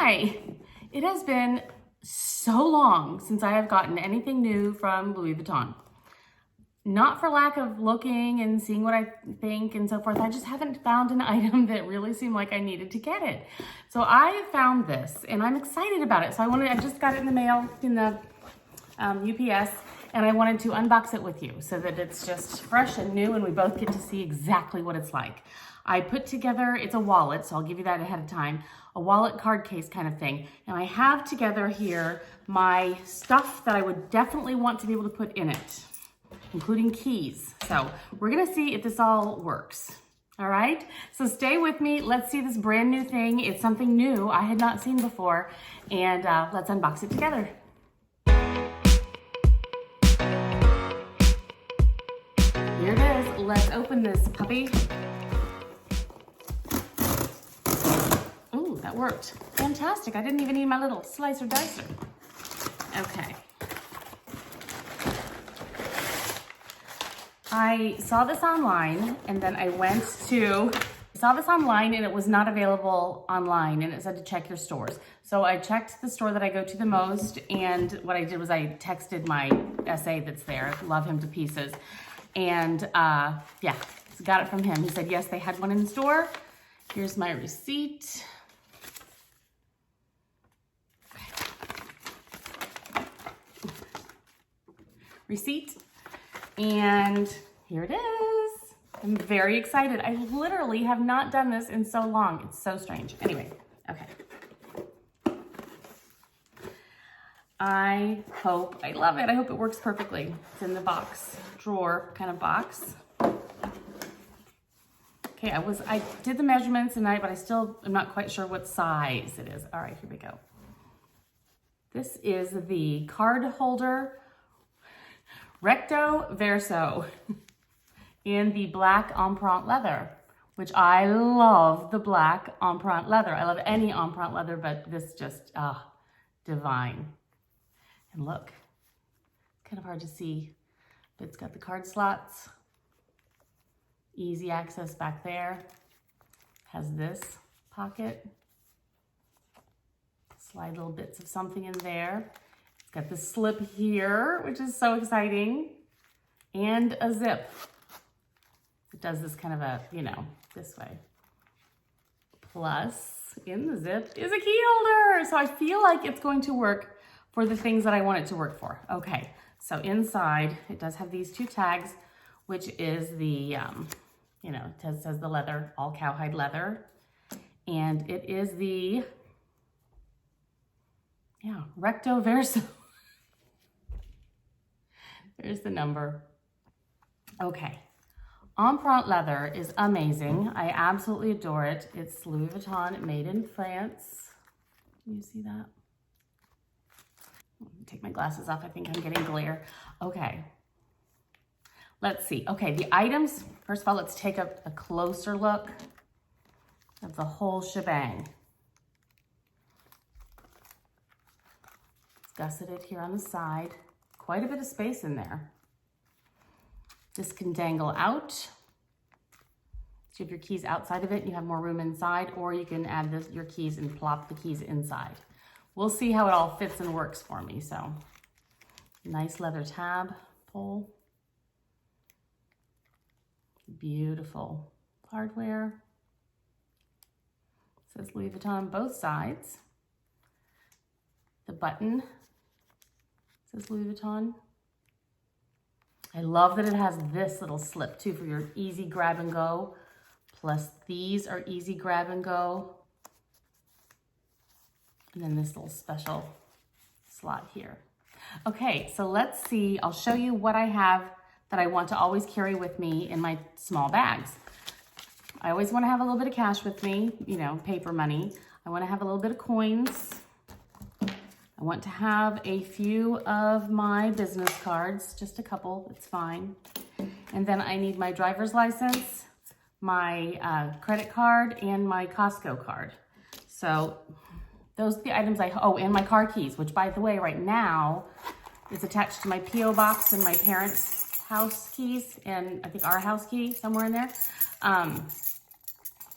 Hi, it has been so long since I have gotten anything new from Louis Vuitton. Not for lack of looking and seeing what I think and so forth. I just haven't found an item that really seemed like I needed to get it. So I found this and I'm excited about it. So I just got it in the mail in the UPS, and I wanted to unbox it with you so that it's just fresh and new and we both get to see exactly what it's like. I put together, it's a wallet, so I'll give you that ahead of time, a wallet card case kind of thing. And I have together here my stuff that I would definitely want to be able to put in it, including keys. So we're gonna see if this all works. All right, so stay with me. Let's see this brand new thing. It's something new I had not seen before, and let's unbox it together. Here it is. Let's open this puppy. Ooh, that worked. Fantastic. I didn't even need my little slicer dicer. Okay. I saw this online, and then I saw this online and it was not available online, and it said to check your stores. So I checked the store that I go to the most, and what I did was I texted my SA that's there. Love him to pieces. And yeah, got it from him. He said, yes, they had one in the store. Here's my receipt. Receipt. And here it is. I'm very excited. I literally have not done this in so long. It's so strange. Anyway, okay. I love it. I hope it works perfectly. It's in the box, drawer kind of box. Okay, I did the measurements tonight, but I still am not quite sure what size it is. All right, here we go. This is the card holder Recto Verso in the black empreinte leather, which I love the black empreinte leather. I love any empreinte leather, but this just, divine. And look, kind of hard to see, but it's got the card slots, easy access back there, has this pocket, slide little bits of something in there. It's got the slip here, which is so exciting, and a zip. It does this kind of a, this way. Plus, in the zip is a key holder. So I feel like it's going to work for the things that I want it to work for. Okay, so inside, it does have these two tags, which is the, it says the leather, all cowhide leather. And it is the, Recto Verso. There's the number. Okay. Empreinte leather is amazing. I absolutely adore it. It's Louis Vuitton, made in France. Can you see that? Take my glasses off. I think I'm getting glare. Okay. Let's see. Okay, the items. First of all, let's take a closer look of the whole shebang. It's gusseted here on the side. Quite a bit of space in there. This can dangle out. So you have your keys outside of it, you have more room inside, or you can add your keys and plop the keys inside. We'll see how it all fits and works for me. So, nice leather tab pull. Beautiful hardware. It says Louis Vuitton on both sides. The button says Louis Vuitton. I love that it has this little slip too for your easy grab and go. Plus these are easy grab and go. And then this little special slot here. Okay, so let's see. I'll show you what I have that I want to always carry with me in my small bags. I always want to have a little bit of cash with me, paper money. I want to have a little bit of coins. I want to have a few of my business cards, just a couple, it's fine. And then I need my driver's license, my credit card, and my Costco card. So those are the items and my car keys, which by the way, right now is attached to my P.O. box and my parents' house keys, and I think our house key somewhere in there.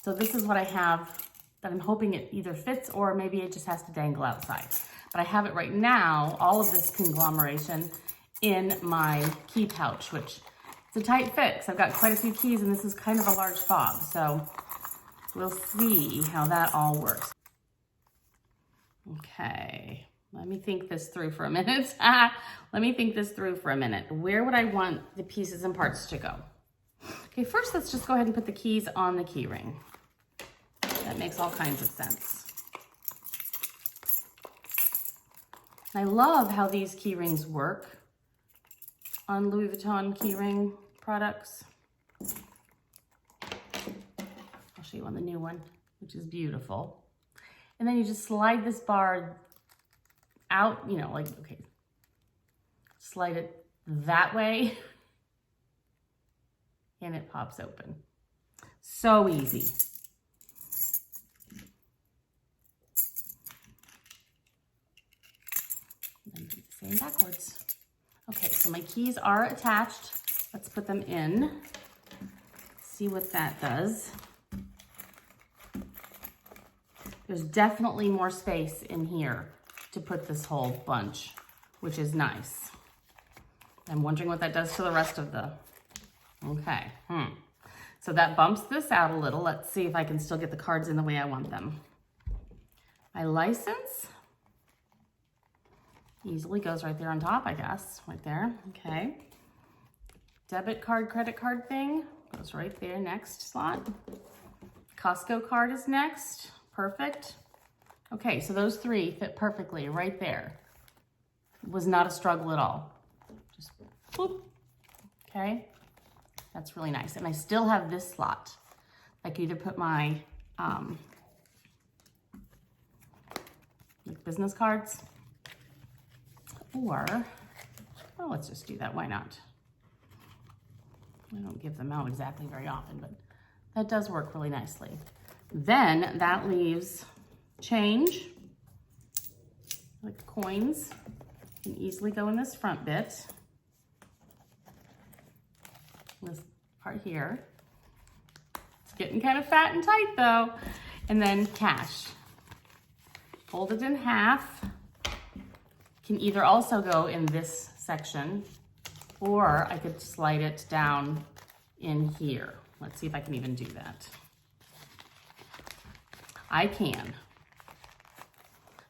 So this is what I have that I'm hoping it either fits or maybe it just has to dangle outside. But I have it right now, all of this conglomeration in my key pouch, which is a tight fit because I've got quite a few keys and this is kind of a large fob. So we'll see how that all works. Okay, let me think this through for a minute. Where would I want the pieces and parts to go? Okay, first let's just go ahead and put the keys on the key ring. That makes all kinds of sense. I love how these key rings work on Louis Vuitton key ring products. I'll show you on the new one, which is beautiful. And then you just slide this bar out, you know, like, okay, slide it that way and it pops open. So easy. And do the same backwards. Okay, so my keys are attached. Let's put them in. See what that does. There's definitely more space in here to put this whole bunch, which is nice. I'm wondering what that does to the rest of the, okay. So that bumps this out a little. Let's see if I can still get the cards in the way I want them. My license easily goes right there on top, I guess, right there, okay. Debit card, credit card thing goes right there, next slot. Costco card is next, perfect. Okay, so those three fit perfectly right there. Was not a struggle at all. Just whoop, okay. That's really nice. And I still have this slot. I can either put my like business cards or, well, let's just do that. Why not? I don't give them out exactly very often, but that does work really nicely. Then that leaves change, like coins, can easily go in this front bit. This part here. It's getting kind of fat and tight though. And then cash. Fold it in half. Can either also go in this section or I could slide it down in here. Let's see if I can even do that. I can.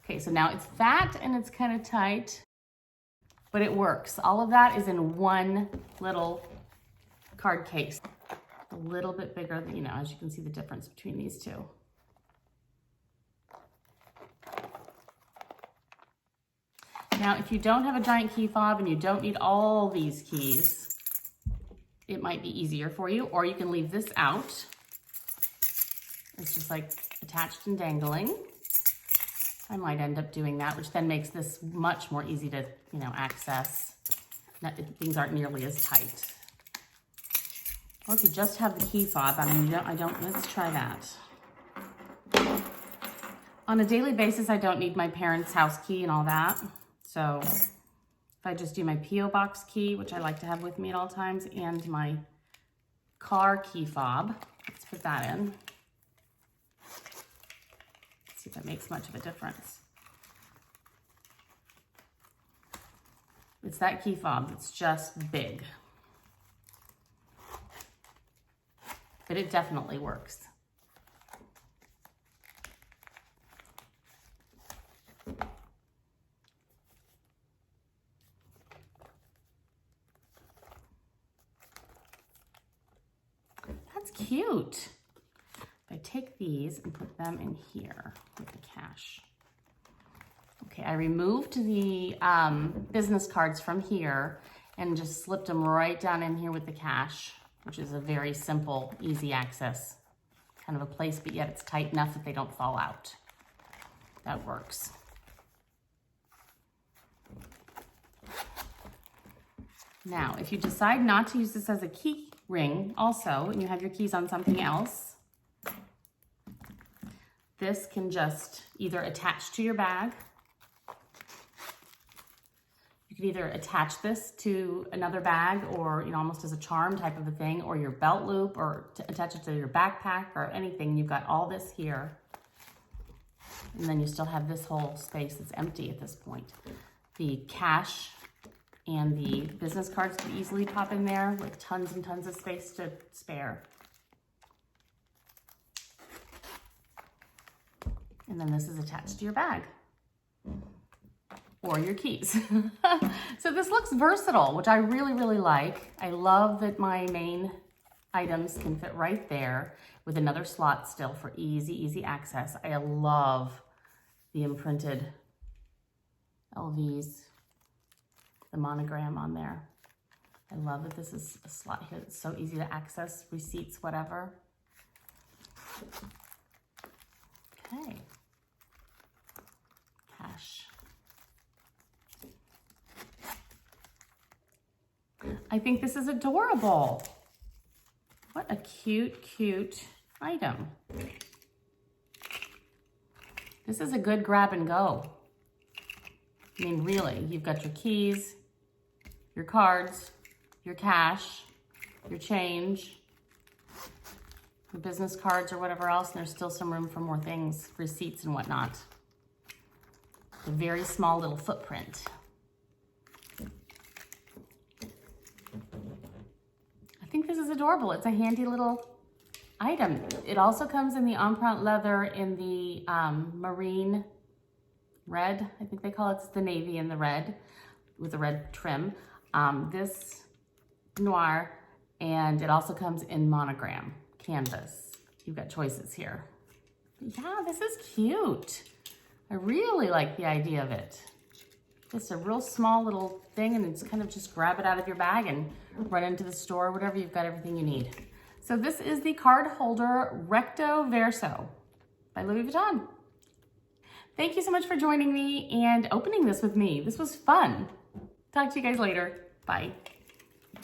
Okay, so now it's fat and it's kind of tight, but it works. All of that is in one little card case. A little bit bigger than, you know, as you can see the difference between these two. Now, if you don't have a giant key fob and you don't need all these keys, it might be easier for you, or you can leave this out. It's just like attached and dangling. I might end up doing that, which then makes this much more easy to, you know, access. Things aren't nearly as tight. Or if you just have the key fob, I mean, let's try that. On a daily basis, I don't need my parents' house key and all that. So if I just do my P.O. box key, which I like to have with me at all times, and my car key fob, let's put that in. See if that makes much of a difference. It's that key fob that's just big. But it definitely works. That's cute. I take these and put them in here with the cash. Okay, I removed the business cards from here and just slipped them right down in here with the cash, which is a very simple, easy access kind of a place, but yet it's tight enough that they don't fall out. That works. Now, if you decide not to use this as a key ring also, and you have your keys on something else, this can just either attach to your bag. You can either attach this to another bag or, you know, almost as a charm type of a thing, or your belt loop, or to attach it to your backpack or anything. You've got all this here And then you still have this whole space that's empty at this point. The cash and the business cards can easily pop in there with tons and tons of space to spare. And then this is attached to your bag or your keys. So this looks versatile, which I really, really like. I love that my main items can fit right there with another slot still for easy access. I love the imprinted LVs, the monogram on there. I love that this is a slot here that's so easy to access, receipts, whatever. Okay. Cash. I think this is adorable. What a cute item. This is a good grab and go. I mean, really, you've got your keys, your cards, your cash, your change, your business cards or whatever else, and there's still some room for more things, receipts and whatnot. A very small little footprint. I think this is adorable. It's a handy little item. It also comes in the empreinte leather in the marine red, I think they call it. It's the navy and the red with the red trim. This noir, and it also comes in monogram canvas. You've got choices here. Yeah, this is cute. I really like the idea of it. It's a real small little thing, and it's kind of just grab it out of your bag and run into the store, whatever, you've got everything you need. So this is the card holder Recto Verso by Louis Vuitton. Thank you so much for joining me and opening this with me. This was fun. Talk to you guys later. Bye.